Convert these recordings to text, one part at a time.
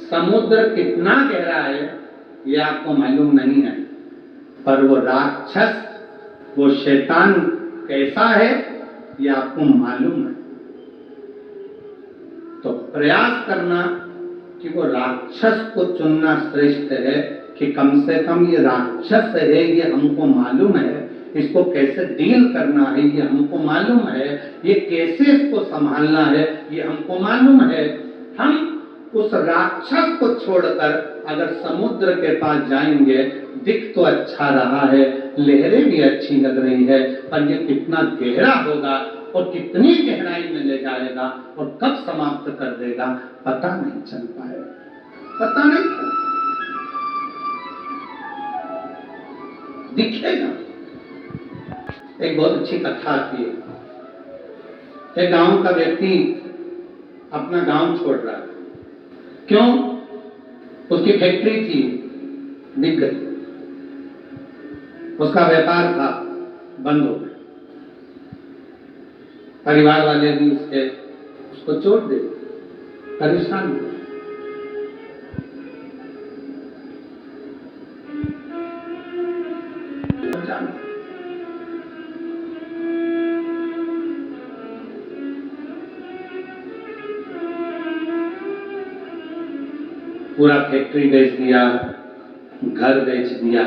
समुद्र कितना गहरा है ये आपको मालूम नहीं है, पर वो राक्षस, वो शैतान कैसा है ये आपको मालूम है। तो प्रयास करना कि वो राक्षस को चुनना श्रेष्ठ है कि कम से कम ये राक्षस है, ये हमको मालूम है, इसको कैसे डील करना है ये हमको मालूम है, ये कैसे इसको संभालना है ये हमको मालूम है। हम उस राक्षस को छोड़कर अगर समुद्र के पास जाएंगे, दिख तो अच्छा रहा है, लहरें भी अच्छी लग रही है, पर ये कितना गहरा होगा और कितनी गहराई में ले जाएगा और कब समाप्त कर देगा पता नहीं चल पाएगा, पता नहीं चल दिखेगा। एक बहुत अच्छी कथा आती है। एक गांव का व्यक्ति अपना गांव छोड़ रहा है। क्यों? उसकी फैक्ट्री थी, बिक गई, उसका व्यापार था, बंद हो गया, परिवार वाले भी उसको छोड़ दे, परेशान हो। पूरा फैक्ट्री बेच दिया, घर बेच दिया,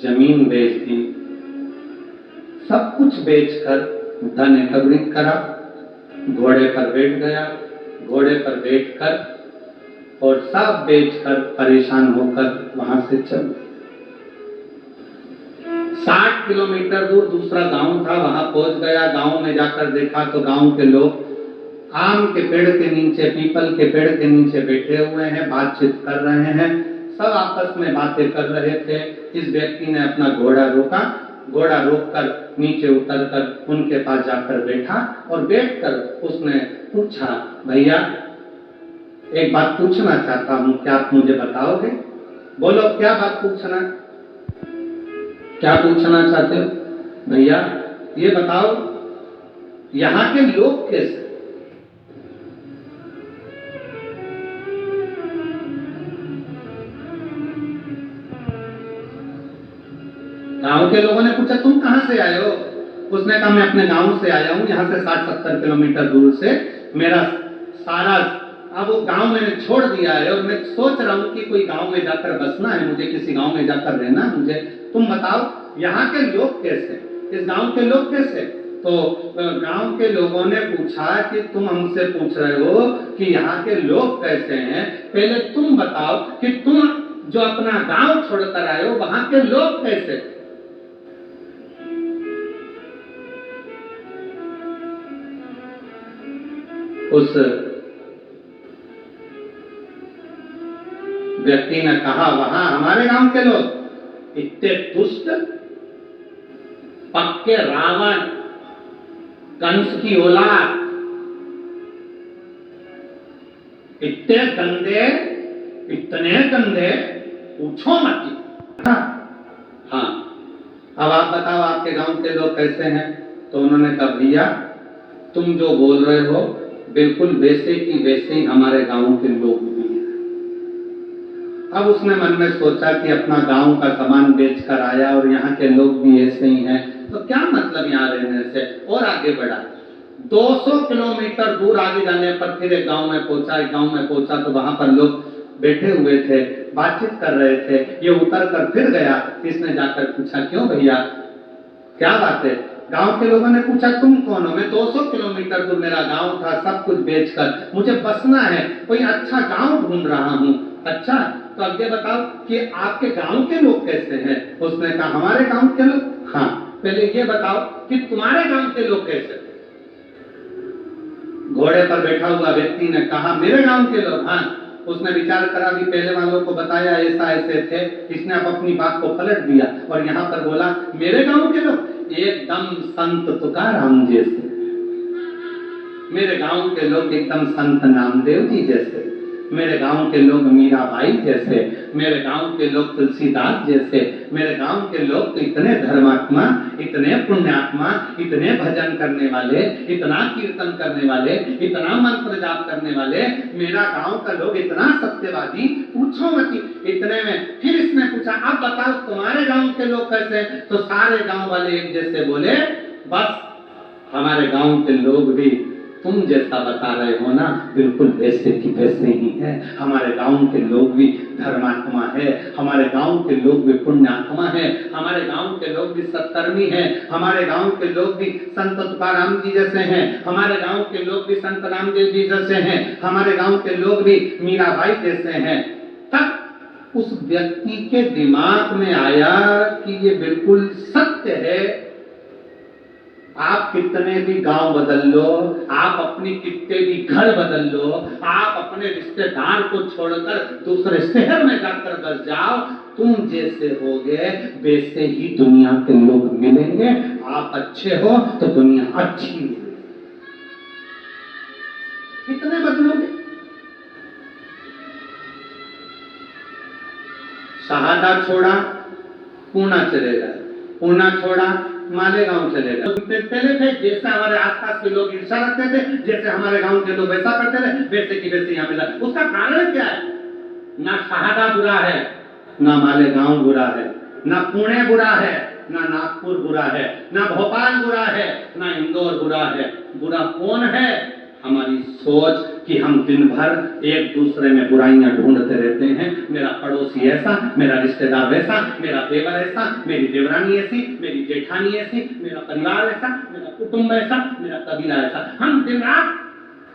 जमीन बेच दी, सब कुछ बेचकर धन एकत्रित करा, घोड़े पर बैठ गया, घोड़े पर बैठकर और सब बेचकर परेशान होकर वहां से चल। 60 किलोमीटर दूर दूसरा गांव था, वहां पहुंच गया। गांव में जाकर देखा तो गांव के लोग आम के पेड़ के नीचे, पीपल के पेड़ के नीचे बैठे हुए हैं, बातचीत कर रहे हैं, सब आपस में बातें कर रहे थे। इस व्यक्ति ने अपना घोड़ा रोका, घोड़ा रोककर नीचे उतरकर उनके पास जाकर बैठा और बैठकर उसने पूछा, भैया एक बात पूछना चाहता हूं, क्या आप मुझे बताओगे? बोलो, क्या बात पूछना, क्या पूछना चाहते हो? भैया ये बताओ, यहाँ के लोग कैसे? गांव के लोगों ने पूछा, तुम कहां से आए हो? उसने कहा, मैं अपने गांव से आया हूं, यहां से 60-70 किलोमीटर दूर से। मेरा सारा अब वो गांव मैंने छोड़ दिया है और मैं सोच रहा हूं कि कोई गांव में जाकर बसना है, मुझे किसी गांव में जाकर रहना है मुझे। तुम बताओ यहाँ के लोग कैसे, इस गांव के लोग कैसे? तो गांव के लोगों ने पूछा कि तुम हमसे पूछ रहे हो कि यहाँ के लोग कैसे हैं, पहले तुम बताओ कि तुम जो अपना गांव छोड़कर आए हो वहां के लोग कैसे? उस व्यक्ति ने कहा, वहां हमारे गांव के लोग इतने दुष्ट, पक्के रावण, कंस की औलाद, इतने गंदे, इतने गंदे, पूछो मत। हाँ, अब आप बताओ आपके गांव के लोग कैसे हैं? तो उन्होंने कहा, भैया तुम जो बोल रहे हो बिल्कुल वैसे की वैसे ही हमारे गांव के लोग भी हैं। अब उसने मन में सोचा कि अपना गांव का सामान बेचकर आया और यहाँ के लोग भी ऐसे ही हैं, तो क्या मतलब यहाँ रहने से, और आगे बढ़ा। 200 किलोमीटर दूर आगे जाने पर फिर एक गांव में पहुंचा। एक गांव में पहुंचा तो वहां पर लोग बैठे हुए थे, बातचीत कर रहे थे। ये उतर कर फिर गया, इसने जाकर पूछा, क्यों भैया क्या बात है? गांव के लोगों ने पूछा, तुम कौन हो? मैं 200 किलोमीटर दूर मेरा गांव था, सब कुछ बेचकर मुझे बसना है, कोई अच्छा गांव ढूंढ रहा हूं। अच्छा, तो अब ये बताओ कि आपके गांव के लोग कैसे हैं? उसने कहा, हमारे गांव के लोग? हाँ, पहले ये बताओ कि तुम्हारे गांव के लोग कैसे? घोड़े पर बैठा हुआ व्यक्ति ने कहा, मेरे गांव के लोग? हाँ। उसने विचार करा, भी पहले वालों को बताया ऐसा ऐसे थे, इसने अब अपनी बात को पलट दिया और यहाँ पर बोला, मेरे गांव के लोग एकदम संत तुकाराम जैसे, मेरे गांव के लोग एकदम संत नामदेव जी जैसे। मेरे गांव के लोग मीराबाई जैसे, मेरे गांव के लोग तुलसीदास जैसे, मेरे गांव के लोग तो इतने धर्मात्मा, इतने पुण्यात्मा, इतने भजन करने वाले, इतना कीर्तन करने वाले, इतना मंत्र जाप करने वाले, मेरा गांव का लोग इतना सत्यवादी, पूछो मत। इतने में फिर इसने पूछा, अब बताओ तुम्हारे गांव के लोग कैसे? तो सारे गांव वाले एक जैसे बोले, बस हमारे गांव के लोग भी तुम जैसा बता रहे हो ना, बिल्कुल वैसे की वैसे ही है। हमारे गांव के लोग भी धर्मात्मा है, हमारे गांव के लोग भी पुण्यात्मा है, हमारे गांव के लोग भी सत्कर्मी है, हमारे गांव के लोग भी संत तुकाराम जी जैसे हैं, हमारे गांव के लोग भी संत रामदेव जी जैसे हैं, हमारे गांव के लोग भी मीराबाई जैसे हैं। तब उस व्यक्ति के दिमाग में आया कि ये बिल्कुल सत्य है। आप कितने भी गांव बदल लो, आप अपनी कितने भी घर बदल लो, आप अपने रिश्तेदार को छोड़कर दूसरे शहर में जाकर बस जाओ, तुम जैसे होगे वैसे ही दुनिया के लोग मिलेंगे। आप अच्छे हो तो दुनिया अच्छी मिलेगी। कितने बदलोगे? शहादा छोड़ा पूना चले गए, पूना छोड़ा मालेगांव चले गए। पहले थे जैसे हमारे आसपास के लोग ईर्ष्या रखते थे, जैसे हमारे गांव के लोग वैसा करते थे, वैसे की वैसे यहाँ मिला। उसका कारण क्या है? ना शहादा बुरा है, ना मालेगांव बुरा है, ना पुणे बुरा है, ना नागपुर बुरा है, ना भोपाल बुरा है, ना इंदौर बुरा है। बुरा कौन है? हमारी सोच कि हम दिन भर एक दूसरे में बुराइयां ढूंढते रहते हैं। मेरा पड़ोसी ऐसा, मेरा रिश्तेदार वैसा, मेरा देवर ऐसा, मेरी देवरानी ऐसी, मेरी जेठानी ऐसी, मेरा परिवार ऐसा, मेरा कुटुंब ऐसा, मेरा कबीला ऐसा। हम दिन रात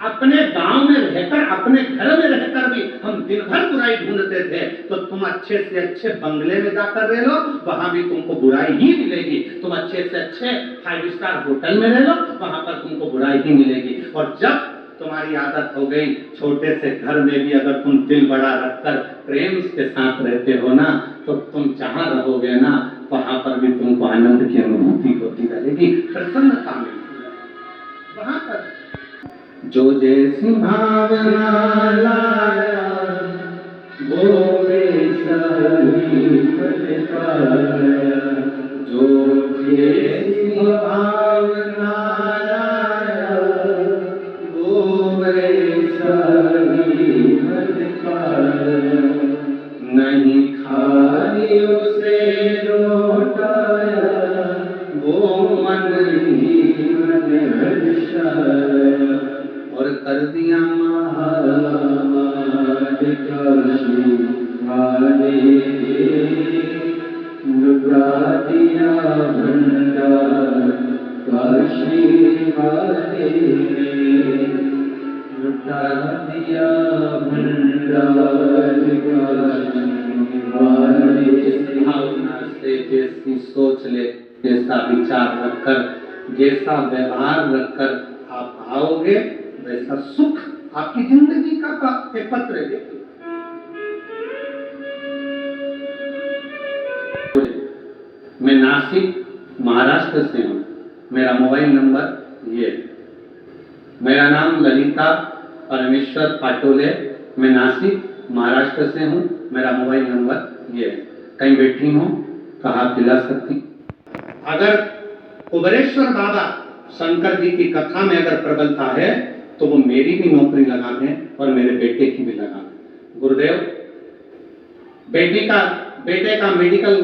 अपने गांव में रहकर, अपने घर में रहकर भी हम दिन भर बुराई ढूंढते थे। तो तुम अच्छे से अच्छे बंगले में जाकर रह लो, वहां भी तुमको बुराई ही मिलेगी। तुम अच्छे से अच्छे 5 स्टार होटल में रह लो, वहां पर तुमको बुराई ही मिलेगी। और जब तुम्हारी आदत हो गई, छोटे से घर में भी अगर तुम दिल बड़ा रखकर प्रेम के साथ रहते हो ना, तो तुम जहां रहोगे ना, वहां पर भी तुमको आनंद की अनुभूति होती रहेगी, प्रसन्नता मिलती है वहां पर। जो जैसी भावना लाया वो सही फल पाया, जो जैसी भावना लाया वो सही फल पाया। नहीं खाली उसे लौटाया, वो मन ही मन हर्षाया। और कर दिया लुटा दिया भंडार काशी वाले, लुटा दिया भंडार काशी वाले। भावना से जैसी सोच ले, जैसा विचार रखकर, जैसा व्यवहार रखकर आप आओगे, वैसा सुख आपकी जिंदगी का एक पत्र है। मैं नासिक महाराष्ट्र से हूँ। मेरा मोबाइल नंबर ये, मेरा नाम ललिता परमेश्वर पाटोले, मैं नासिक महाराष्ट्र से हूँ। मेरा मोबाइल नंबर ये, कहीं बैठी हूँ कहा पिला सकती। अगर कुबेरेश्वर बाबा शंकर जी की कथा में अगर प्रबलता है तो वो मेरी भी नौकरी लगा दें और मेरे बेटे की भी लगा दें। गुरुदेव, बेटे का मेडिकल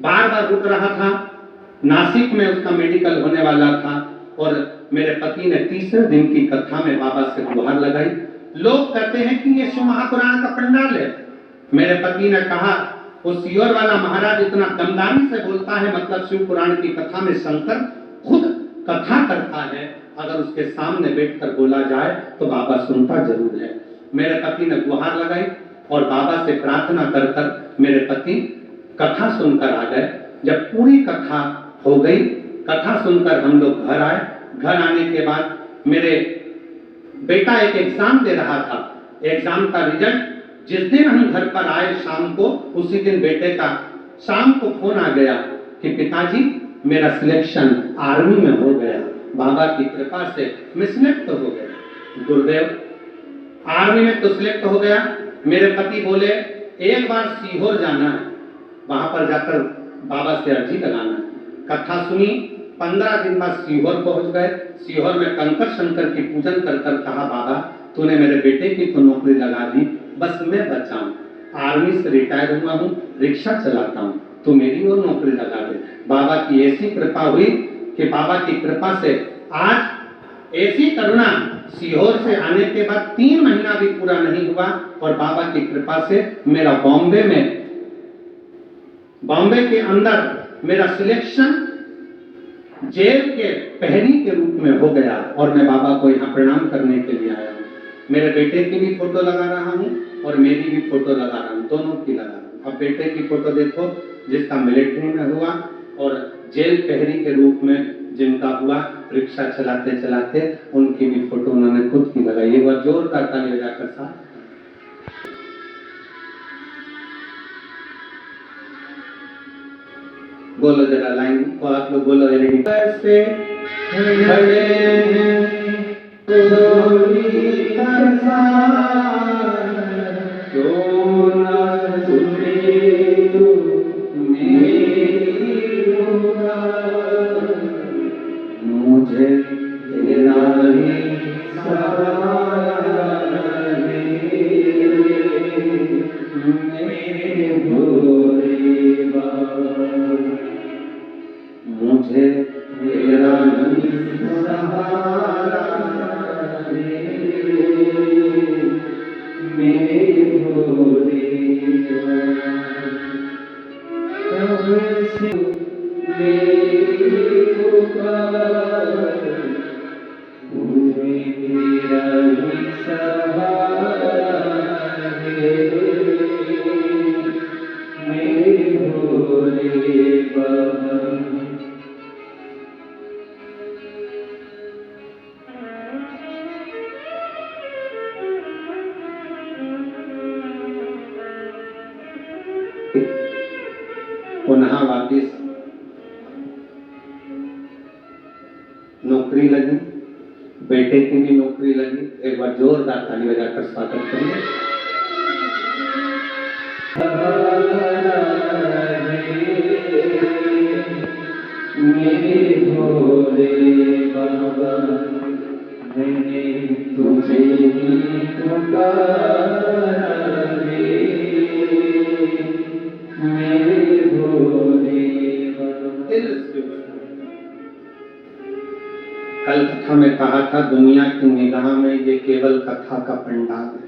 बार बार रुक रहा था, नासिक में उसका मेडिकल होने वाला था, और मेरे पति ने तीसरे दिन की कथा में बाबा से गुहार लगाई। लोग कहते हैं कि ये शिव महापुराण का पंडाल है। मेरे पति ने कहा, वो सियोर वाला महाराज इतना दमदारी से बोलता है, मतलब शिव पुराण की कथा में शंकर खुद कथा करता है, अगर उसके सामने बैठकर बोला जाए तो बाबा सुनता जरूर है। मेरे पति ने गुहार लगाई और बाबा से प्रार्थना कर कर मेरे पति कथा सुनकर आ गए। जब पूरी कथा हो गई, कथा सुनकर हम लोग घर आए। घर आने के बाद मेरे बेटा एक एग्जाम दे रहा था, एग्जाम का रिजल्ट जिस दिन हम घर पर आए शाम को, उसी दिन बेटे का शाम को फोन आ गया कि पिताजी मेरा सिलेक्शन आर्मी में हो गया, बाबा की कृपा से मैं सिलेक्ट हो गया। गुरुदेव, आर्मी में तो सिलेक्ट हो गया। मेरे पति बोले एक बार सीहोर जाना है, वहां पर जाकर बाबा से अर्जी लगाना है। कथा सुनी, 15 दिन बाद सीहोर पहुंच गए। सीहोर में कंकर शंकर की पूजन कर कर कहा, बाबा तूने मेरे बेटे की तो नौकरी लगा दी, बस मैं बचा हूं, आर्मी से रिटायर हुआ हूं, रिक्शा चलाता हूं, तू मेरी और नौकरी लगा दे। बाबा की ऐसी कृपा हुई कि बाबा की कृपा से आज ऐसी करुणा, सीहोर से आने के बाद 3 महीना भी पूरा नहीं हुआ और बाबा की कृपा से मेरा बॉम्बे के अंदर मेरा सिलेक्शन जेल के प्रहरी के रूप में हो गया और मैं बाबा को यहाँ प्रणाम करने के लिए आया हूँ। मेरे बेटे की भी फोटो लगा रहा हूँ और मेरी भी फोटो लगा रहा हूँ, दोनों की लगा रहा हूँ। अब बेटे की फोटो देखो जिसका मिलिट्री में हुआ और जेल प्रहरी के रूप में जिनका हुआ रिक्शा चलाते चलाते, उनकी भी फोटो उन्होंने खुद की लगाई। एक बार जोरदार ताली बजाकर साथ बोलो जरा लाइन को आप लोग बोलो। कैसे खड़े हैं क्यों न सुने तू मेरी पुकार, मुझे तेरा ही सहारा मेरे भोले बाबा, मुझे तेरा ही सहारा मेरे भोले बाबा, कब से मेरी पुकार, मुझे तेरा ही सहारा मेरे भोले बाबा। पुनः वापिस नौकरी लगी, बेटे की भी नौकरी लगी। एक बार जोरदार ताली बजाकर स्वागत करिए। मेरे भोले बाबा मैंने तुझे ही पुकारा रे, मेरे भोले बाबा। कल कथा में कहा था दुनिया की निगाह में ये केवल कथा का पंडाल है।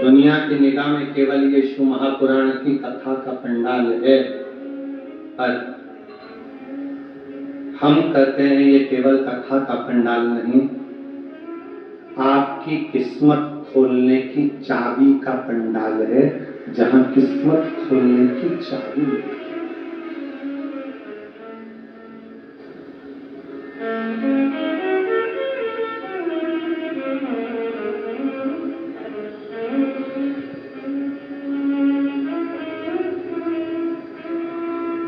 दुनिया की निगाह में केवल ये शिव महापुराण की कथा का पंडाल है, पर हम कहते हैं ये केवल कथा का पंडाल नहीं, आपकी किस्मत खोलने की चाबी का पंडाल है, जहां किस्मत खोलने की चाबी है।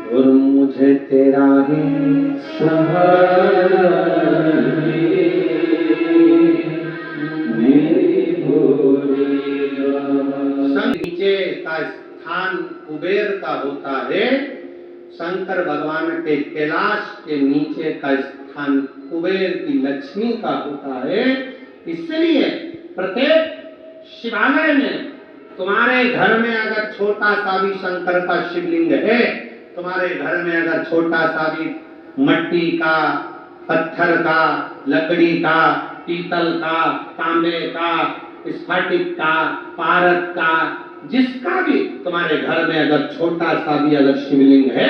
और मुझे तेरा ही सहारा मेरे भोले बाबा। नीचे का स्थान कुबेर का होता है, शंकर भगवान के कैलाश के नीचे का स्थान कुबेर की लक्ष्मी का होता है। इसलिए प्रत्येक शिवालय में तुम्हारे घर में अगर छोटा सा भी शंकर का शिवलिंग है, तुम्हारे घर में अगर छोटा सा भी मट्टी का, पत्थर का, लकड़ी का, पीतल का, तांबे का, स्फटिक का, पारद का, जिसका भी तुम्हारे घर में अगर छोटा सा भी अगर शिवलिंग है,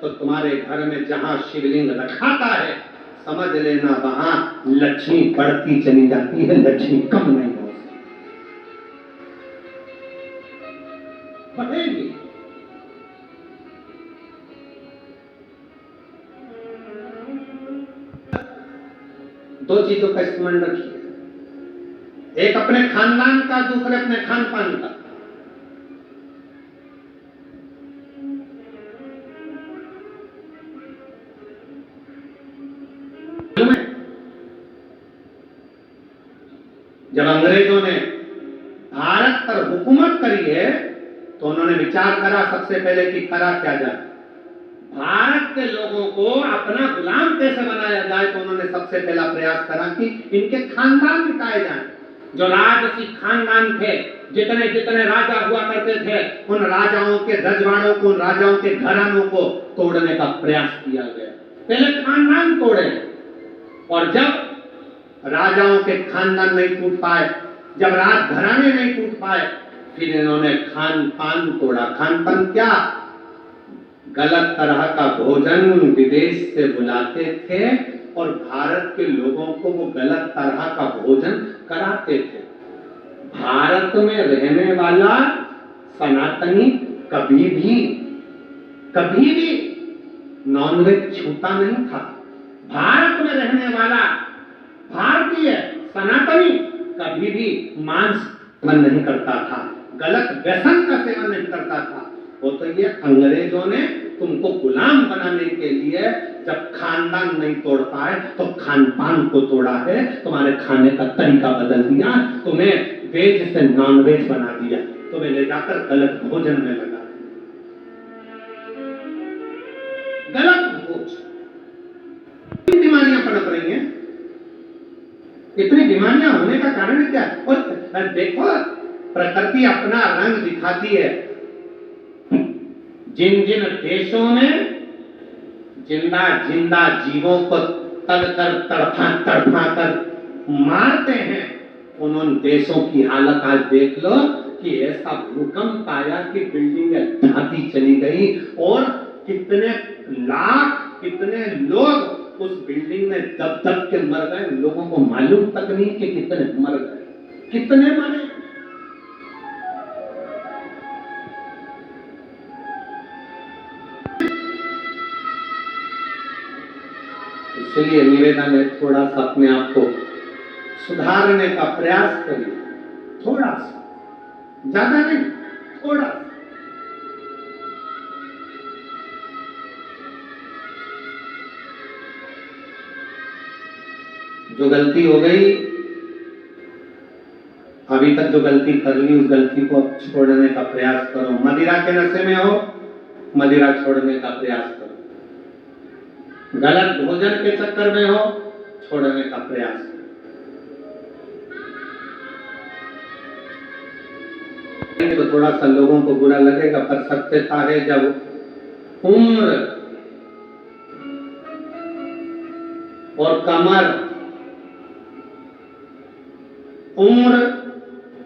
तो तुम्हारे घर में जहां शिवलिंग रखाता है, समझ लेना वहां लक्ष्मी बढ़ती चली जाती है, लक्ष्मी कम नहीं हो सकती, बढ़ेगी। दो चीजों का स्मरण रखिए, एक अपने खानदान का, दूसरे अपने खान पान का। जब अंग्रेजों ने भारत पर हुकूमत करी है तो उन्होंने विचार करा सबसे पहले कि करा क्या जाए, भारत के लोगों को अपना गुलाम कैसे बनाया जाए। तो उन्होंने सबसे पहला प्रयास करा कि इनके खानदान मिटाए जाएं। जो राजसी खानदान थे, जितने जितने राजा हुआ करते थे, उन राजाओं के रजवाड़ों को, उन राजाओं के घरानों को तोड़ने का प्रयास किया गया। पहले खानदान तोड़े, और जब राजाओं के खानदान नहीं टूट पाए, जब राजघराने नहीं टूट पाए, फिर इन्होंने खान पान तोड़ा। खान पान क्या? गलत तरह का भोजन विदेश से बुलाते थे और भारत के लोगों को वो गलत तरह का भोजन कराते थे। भारत में रहने वाला सनातनी कभी भी नॉनवेज छूता नहीं था। भारत में रहने वाला भारतीय सनातनी कभी भी मांस सेवन नहीं करता था, गलत व्यसन का सेवन नहीं करता था। वो तो ये अंग्रेजों ने तुमको गुलाम बनाने के लिए जब खानदान नहीं तोड़ पाए तो खान पान को तोड़ा है, तुम्हारे खाने का तरीका बदल दिया, तुम्हें वेज से नॉन वेज बना दिया, तुम्हें ले जाकर गलत भोजन में लगा दिया। गलत भोजन, बीमारियां पनप रही हैं। इतनी बीमारियां होने का कारण क्या है? और देखो, प्रकृति अपना रंग दिखाती है। जिन जिन देशों में जिंदा जीवों को तड़फा कर मारते हैं, उन देशों की हालत आज देख लो कि ऐसा भूकंप आया कि बिल्डिंगें ढाती चली गई और कितने लाख कितने लोग उस बिल्डिंग में दब के मर गए। लोगों को मालूम तक नहीं कि कितने मर गए, कितने मरे। इसलिए निवेदन है, थोड़ा सा अपने आप को सुधारने का प्रयास करिए, थोड़ा सा, ज्यादा नहीं, थोड़ा सा। जो गलती हो गई, अभी तक जो गलती कर ली, उस गलती को छोड़ने का प्रयास करो। मदिरा के नशे में हो, मदिरा छोड़ने का प्रयास करो। गलत भोजन के चक्कर में हो, छोड़ने का प्रयास करो। तो थोड़ा सा लोगों को बुरा लगेगा, पर सत्यता है जब उम्र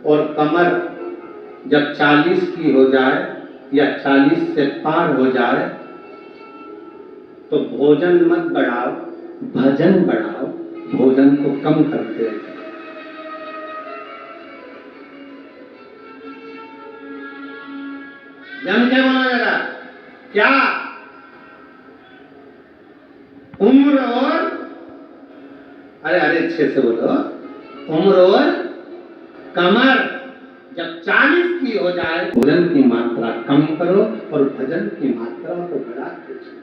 और कमर जब 40 की हो जाए या 40 से पार हो जाए तो भोजन मत बढ़ाओ, भजन बढ़ाओ, भोजन को कम करते हैं। जम के बोला जरा, क्या उम्र और अरे अच्छे से बोलो, उम्र और कमर जब 40 की हो जाए, भोजन की मात्रा कम करो और भजन की मात्रा को बढ़ाते चलो।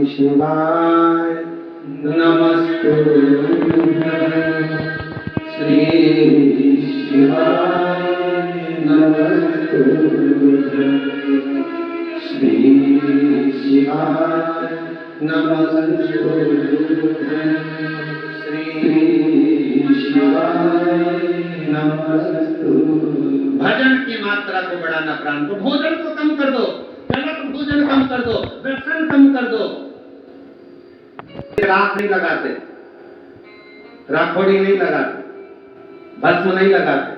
शिवाय नमस्तुभ्यं, श्री शिवाय नमस्तुभ्यं, श्री शिवाय नमस्तुभ्यं, श्री शिवाय नमस्तुभ्यं। भजन की मात्रा को बढ़ाना, प्राण को, भोजन को कम कर दो, गलत भोजन कम कर दो, व्यसन कम कर दो। राख नहीं लगाते, राखोड़ी नहीं लगाते, भस्म नहीं लगाते।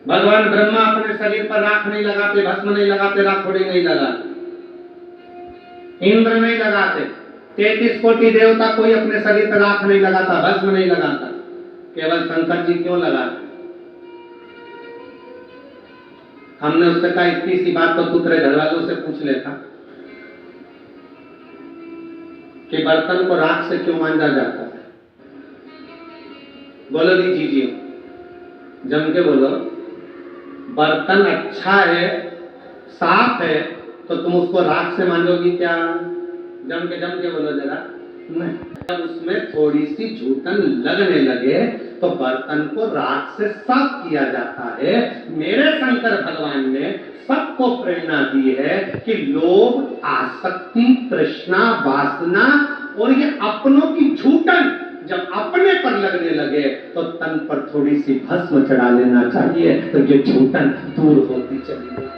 भगवान ब्रह्मा अपने शरीर पर राख नहीं लगाते, भस्म नहीं लगाते, राखोड़ी नहीं लगाते, इंद्र नहीं लगाते, 33 कोटि देवता कोई अपने शरीर पर राख नहीं लगाता, भस्म नहीं लगाता। केवल शंकर जी क्यों लगाते? हमने उससे कहा इतनी सी बात तो पुत्र घर वालों से पूछ लेता कि बर्तन को राख से क्यों मांजा जाता है। बोलो दीजिए, जम के बोलो। बर्तन अच्छा है, साफ है, तो तुम उसको राख से मांजोगी क्या? जम के बोलो जरा। नहीं, जब उसमें थोड़ी सी झूठन लगने लगे तो बर्तन को राख से साफ किया जाता है। मेरे शंकर भगवान ने सबको प्रेरणा दी है कि लोभ, आसक्ति, तृष्णा, वासना और ये अपनों की झूठन जब अपने पर लगने लगे तो तन पर थोड़ी सी भस्म चढ़ा लेना चाहिए, तो ये झूठन दूर होती चली गई।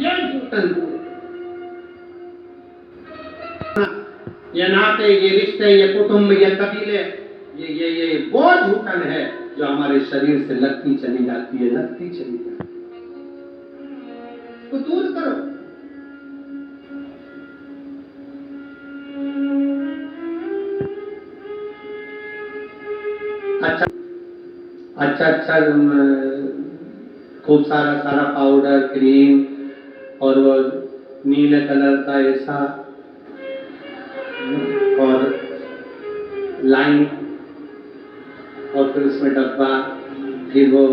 ये झूठन दूर, ये नाते, ये रिश्ते, ये कुटुंब, ये कबीले, ये वो झूठन है जो हमारे शरीर से लगती चली जाती है, लगती चली जाती है। तो दूर करो। अच्छा खूब सारा पाउडर, क्रीम और वो नीले कलर का ऐसा और लाइन और फिर उसमें डब्बा, फिर वो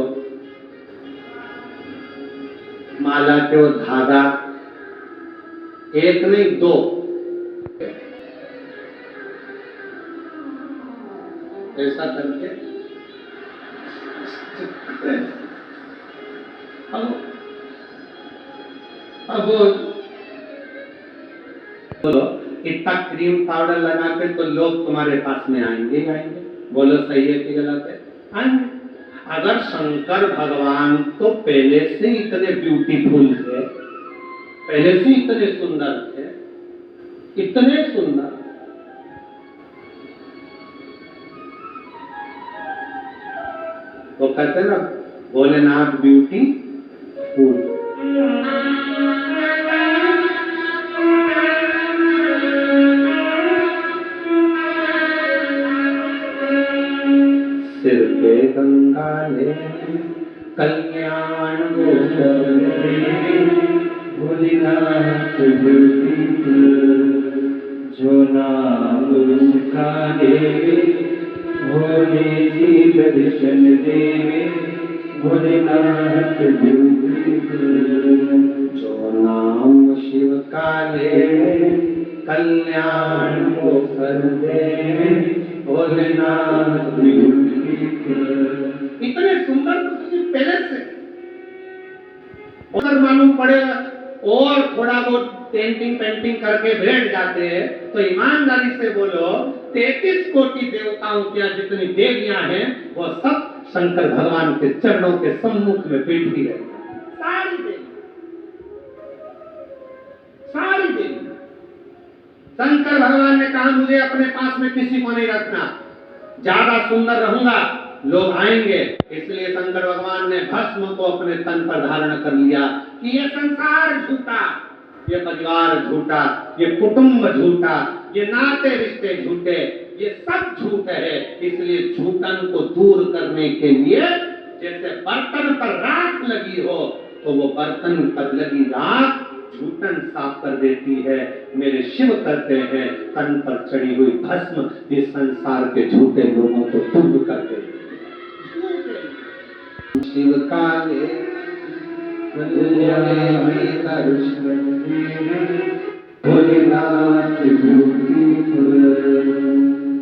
माला के वो धागा, एक नहीं दो, ऐसा करके अब बोलो इतना क्रीम पाउडर लगा के तो लोग तुम्हारे पास में आएंगे ही आएंगे। बोलो सही है कि गलत है? आएंगे। अगर शंकर भगवान तो पहले से इतने ब्यूटीफुल थे, पहले से इतने सुंदर थे, इतने सुंदर, वो कहते हैं ना भोलेनाथ ब्यूटीफुल। सिर पे गंगा ले कल्याण भोलेनाथ जो नाम उसका देवे, भोले जी दर्शन देवे, भोलेनाथ जो नाम शिव का लेवे, कल्याण को कर देवे, भोलेनाथ। इतने सुंदर तो पहले से अगर मालूम पड़ेगा और थोड़ा बहुत पेंटिंग करके बैठ जाते हैं तो ईमानदारी से बोलो 33 कोटि देवताओं की जितनी देवियां हैं वो सब शंकर भगवान के चरणों के सम्मुख में बैठी है। सारी देवी, सारी देवी। शंकर भगवान ने कहा मुझे अपने पास में किसी को नहीं रखना, ज्यादा सुंदर रहूंगा लोग आएंगे, इसलिए शंकर भगवान ने भस्म को अपने तन पर धारण कर लिया कि ये संसार झूठा, ये परिवार झूठा, ये कुटुंब झूठा, ये नाते रिश्ते झूठे, ये सब झूठ है। इसलिए झूठन को दूर करने के लिए जैसे बर्तन पर राख लगी हो तो वो बर्तन पर लगी राख झूठन साफ कर देती है। मेरे शिव कहते हैं तन पर चढ़ी हुई भस्म इस संसार के झूठे लोगों को दूर कर देती है। शिव काले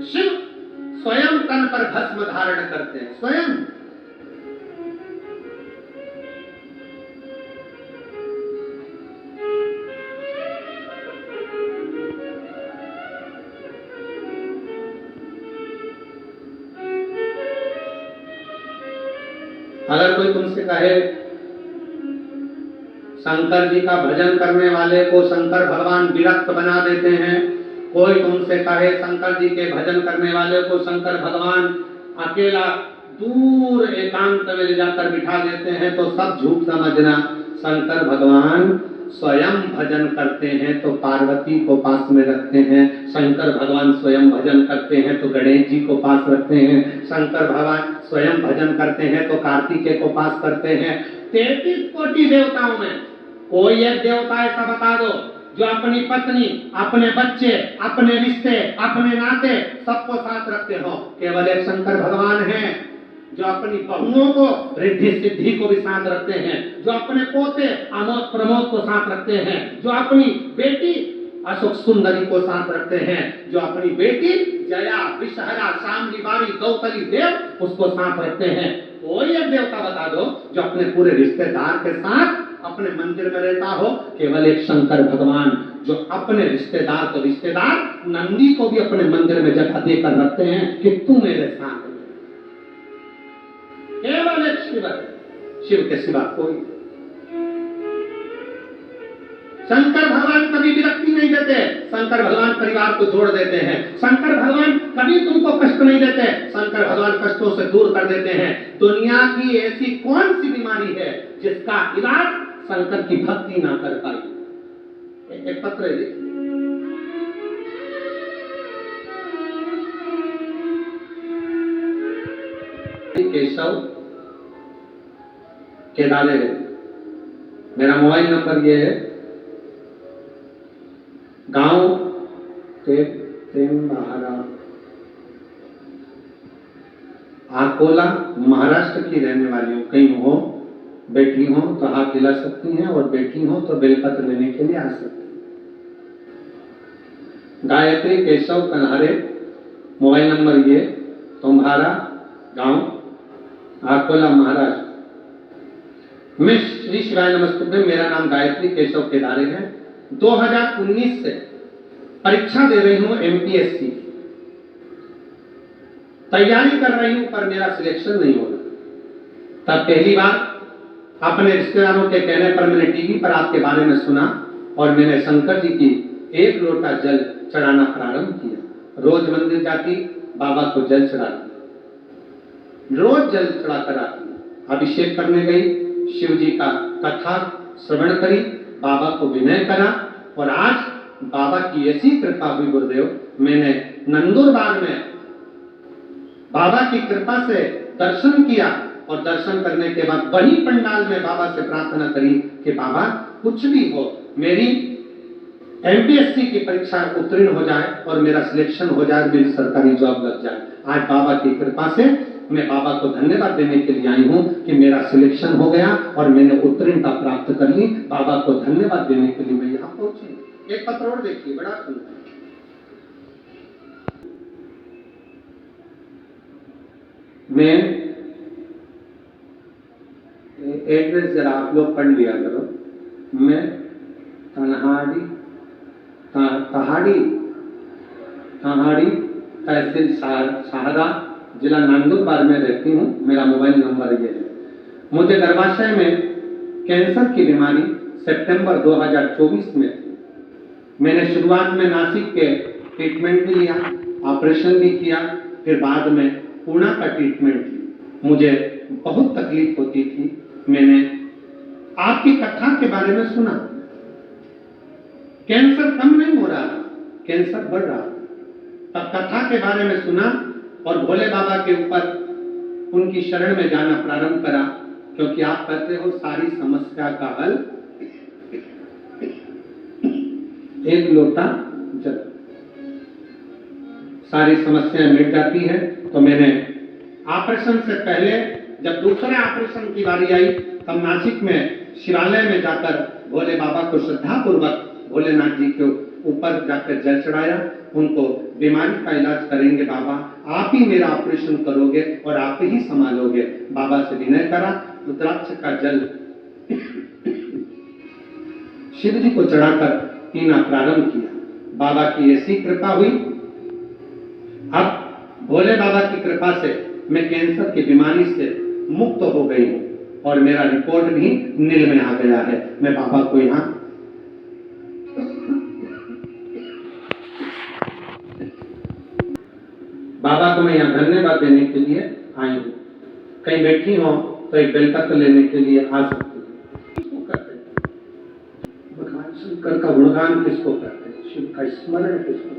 शिव स्वयं तन पर भस्म धारण करते हैं, स्वयं। अगर कोई तुमसे कहे शंकर जी का भजन करने वाले को शंकर भगवान विरक्त बना देते हैं, कोई तुमसे कहे शंकर जी के भजन करने वाले को शंकर भगवान अकेला दूर एकांत में ले जाकर बिठा देते हैं, तो सब झूठ समझना। शंकर भगवान स्वयं भजन करते हैं तो पार्वती को पास में रखते हैं, शंकर भगवान स्वयं भजन करते हैं तो गणेश जी को पास रखते हैं, शंकर भगवान स्वयं भजन करते हैं तो कार्तिकेय को पास करते हैं। 33 कोटि देवताओं में कोई एक देवता ऐसा बता दो जो अपनी पत्नी, अपने बच्चे, अपने रिश्ते, अपने नाते सबको साथ रखते हो, केवल एक शंकर भगवान हैं। जो अपनी बहुओं को, रिद्धि सिद्धि को भी साथ रखते हैं, जो अपने पोते आमोद प्रमोद को साथ रखते हैं, जो अपनी बेटी अशोक सुंदरी को साथ रखते हैं, जो अपनी बेटी जया विषहरा शामली बारी गौतली देव उसको साथ रखते हैं। कोई एक देवता बता दो जो अपने पूरे रिश्तेदार के साथ अपने मंदिर में रहता हो। केवल एक शंकर भगवान जो अपने रिश्तेदार को, रिश्तेदार नंदी को भी अपने मंदिर में जगह देकर रखते हैं कि तू मेरे साथ है। केवल एक शिव है, शिव के सिवा कोई। शंकर भगवान कभी विरक्ति नहीं देते, शंकर भगवान परिवार को जोड़ देते हैं, शंकर भगवान कभी तुमको कष्ट नहीं देते, शंकर भगवान कष्टों से दूर कर देते हैं। दुनिया की ऐसी कौन सी बीमारी है जिसका इलाज शंकर की भक्ति ना कर पाई? एक पत्र है केशव केदारे है। मेरा मोबाइल नंबर ये है, गांव आकोला महाराष्ट्र की रहने वाली हूँ। कहीं हो, बैठी हो तो हाथ हिला सकती हैं और बैठी हो तो बेलपत्र लेने के लिए आ सकती हैं। गायत्री केशव कन्हारे, मोबाइल नंबर ये, तुम्हारा गांव आकोला महाराष्ट्र। मैं श्री शिवाय नमस्ते। मेरा नाम गायत्री केशव केदारे है। 2019 से परीक्षा दे रही हूं एमपीएससी, तैयारी कर रही हूं पर मेरा सिलेक्शन नहीं हो रहा। तब पहली बार अपने रिश्तेदारों के कहने पर मैंने टीवी पर आपके बारे में सुना और मैंने शंकर जी की एक लोटा जल चढ़ाना प्रारंभ किया। रोज मंदिर जाती, बाबा को जल चढ़ाती, रोज जल चढ़ा कर आती, अभिषेक करने गई, शिव जी का कथा श्रवण करी, बाबा को विनय करा और आज बाबा की ऐसी कृपा हुई गुरुदेव, मैंने नंदुरबार में बाबा की कृपा से दर्शन किया और दर्शन करने के बाद वही पंडाल में बाबा से प्रार्थना करी कि बाबा कुछ भी हो, मेरी एमपीएससी की परीक्षा उत्तीर्ण हो जाए और मेरा सिलेक्शन हो जाए, मेरी सरकारी जॉब लग जाए। आज बाबा की कृपा से मैं बाबा को धन्यवाद देने के लिए आई हूँ कि मेरा सिलेक्शन हो गया और मैंने उत्तीर्णता प्राप्त कर ली। बाबा को धन्यवाद देने के लिए मैं यहाँ पहुंची। एक पत्र और देखिए, बड़ा सुंदर। मैं एड्रेस जरा आप लोग पढ़ लिया करो। मैं तहाड़ी तहसील शाहरा जिला नंदुरबार में रहती हूँ। मेरा मोबाइल नंबर ये है। मुझे गर्भाशय में कैंसर की बीमारी सितंबर 2024 में थी। मैंने शुरुआत में नासिक के ट्रीटमेंट भी लिया, ऑपरेशन भी किया, फिर बाद में पूना का ट्रीटमेंट लिया। मुझे बहुत तकलीफ होती थी। मैंने आपकी कथा के बारे में सुना, कैंसर कम नहीं हो रहा, कैंसर बढ़ रहा। तब कथा के बारे में सुना और भोले बाबा के ऊपर उनकी शरण में जाना प्रारंभ करा, क्योंकि आप कहते हो सारी समस्या का हल एक लोटा जल, सारी समस्याएं मिट जाती है। तो मैंने ऑपरेशन से पहले जब दूसरे ऑपरेशन की बारी आई तब नासिक में शिवालय में जाकर भोले बाबा को श्रद्धा पूर्वक भोलेनाथ जी के ऊपर जाकर जल चढ़ाया। उनको बीमारी का इलाज करेंगे बाबा, आप ही मेरा ऑपरेशन करोगे और आप ही संभालोगे। बाबा से विनय करा, रुद्राक्ष का जल शिव जी को चढ़ाकर पीना प्रारंभ किया। बाबा की ऐसी कृपा हुई, अब भोले बाबा की कृपा से मैं कैंसर की बीमारी से मुक्त हो गई हूँ और मेरा रिपोर्ट भी नील में आ गया है। मैं बाबा को यहाँ बाबा को मैं यहाँ धन्यवाद देने के लिए आई हूँ। कहीं बैठी हो तो एक बेलपत्र लेने के लिए आ सकती हूँ। किसको करते हैं भगवान शंकर का गुणगान, किसको करते हैं शिव का स्मरण, किसको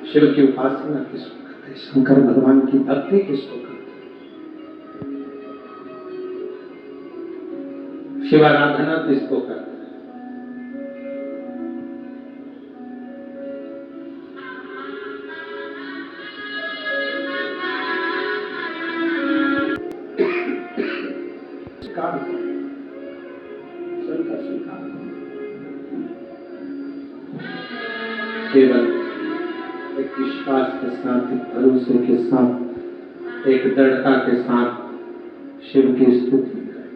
शिव की उपासना किसको करते हैं, शंकर भगवान की भक्ति किसको करते हैं, शिवाराधना तो इसको करते हैं। केवल एक विश्वास के साथ, एक भरोसे के साथ, एक दृढ़ता के साथ शिव की स्तुति करिए,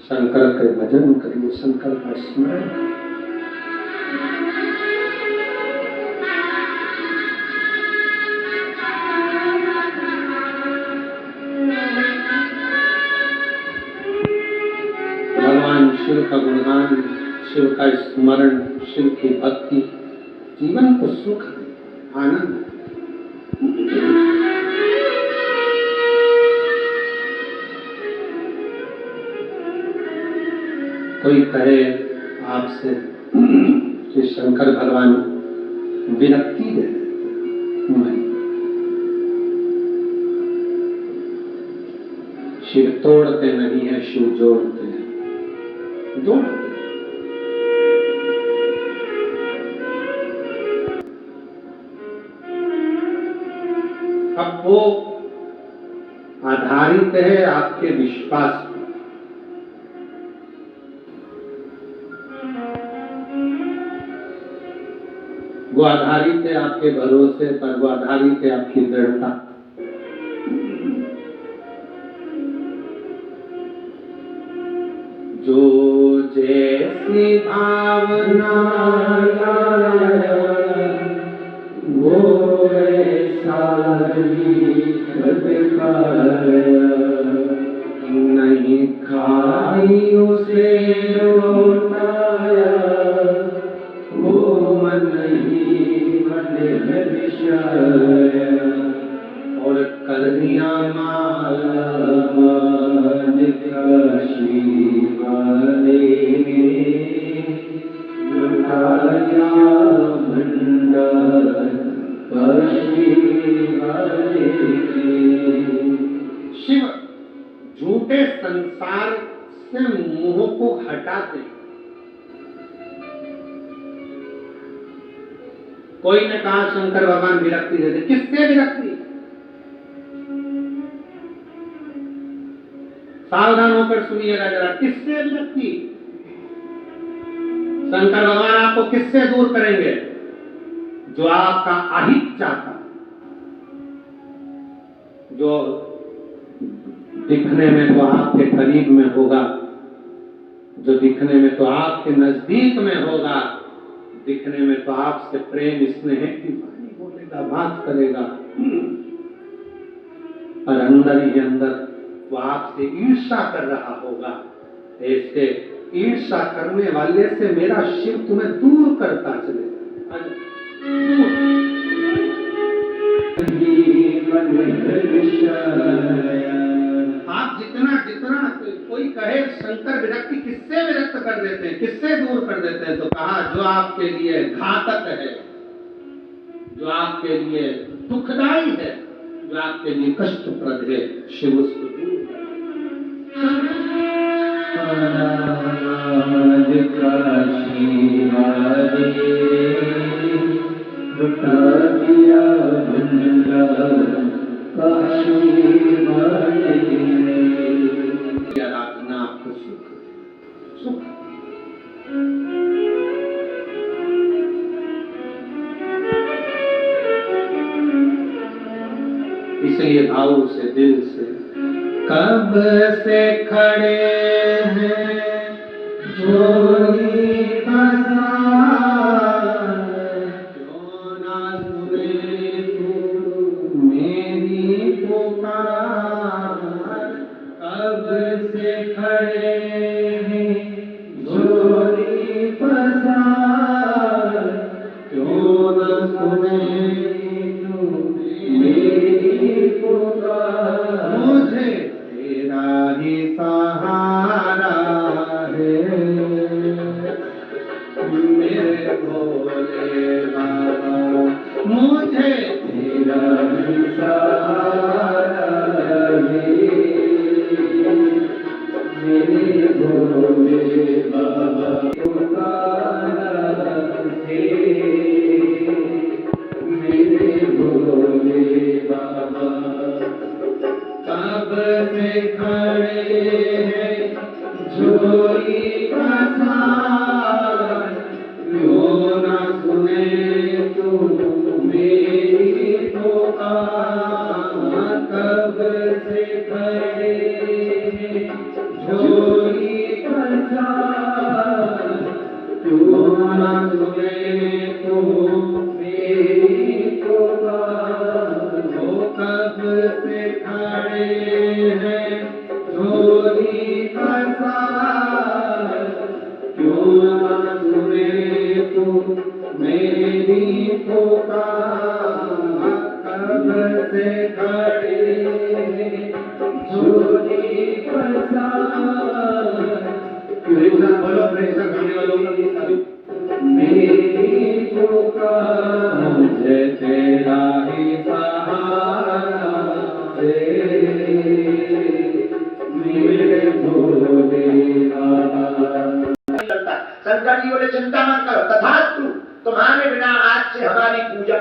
शंकर के भजन करिए, शंकर का स्मरण करिए। भगवान शिव का गुणगान, शिव का स्मरण, शिव की भक्ति जीवन को सुख दे, आनंद। कोई कहे आपसे कि शंकर भगवान विरक्ति दे देते, नहीं, शिव तोड़ते नहीं है, शिव जोड़ते हैं, जोड़ते हैं। अब वो आधारित है आपके विश्वास पर। वो आधारित है आपके भरोसे पर, वो आधारित है आपकी दृढ़ता। जो जैसी भावना वो ऐसा नहीं, खाई उसे लौटाया, वो मन ही मन है विषय, और कर दिया माला शिव झूठे संसार से मोह को हटाते। कोई ने कहा शंकर भगवान विरक्ति देते, किससे विरक्ति? सावधान होकर सुनिएगा जरा, किससे विरक्ति? शंकर भगवान आपको किससे दूर करेंगे? जो आपका अहित चाहता, जो दिखने में तो आपके करीब में होगा, जो दिखने में तो आपके नजदीक में होगा, दिखने में तो आपसे प्रेम स्नेह की वाणी बोलेगा, बात करेगा, और अंदर ही अंदर वो आपसे ईर्ष्या कर रहा होगा। ऐसे ईर्ष्या करने वाले से मेरा शिव तुम्हें दूर करता चलेगा। आप जितना जितना कोई कहे शंकर विरक्ति किससे विरक्त कर देते हैं, किससे दूर कर देते हैं, तो कहा जो आपके लिए घातक है, जो आपके लिए दुखदाई है, जो आपके लिए कष्टप्रद है, शिव उसको दूर आराधना आपको सुख। इसलिए भाव से, दिल से, कब से खड़े हैं जोड़ी क्यों ना सुने तू मेरी पुकार। कब से खड़े हैं जोड़ी पसार, क्यों ना सुने तू मेरी पुकार। मुझे तेरा ही सहारा है, तू मेरी पुकार, वो कब से खड़े हैं झोली पसार, क्यों ना सुने तू मेरी पुकार, कब से खड़े हैं झोली पसार। कृष्णा बोलो, कृष्णा गाने वालों का गीत गाओ। मेरी पुकार मुझे तेरा ही सहारा दे, मेरे भोले बाबा। शंकर जी बोले चिंता मत करो, तथास्तु, तुम्हारे बिना आज से हमारी पूजा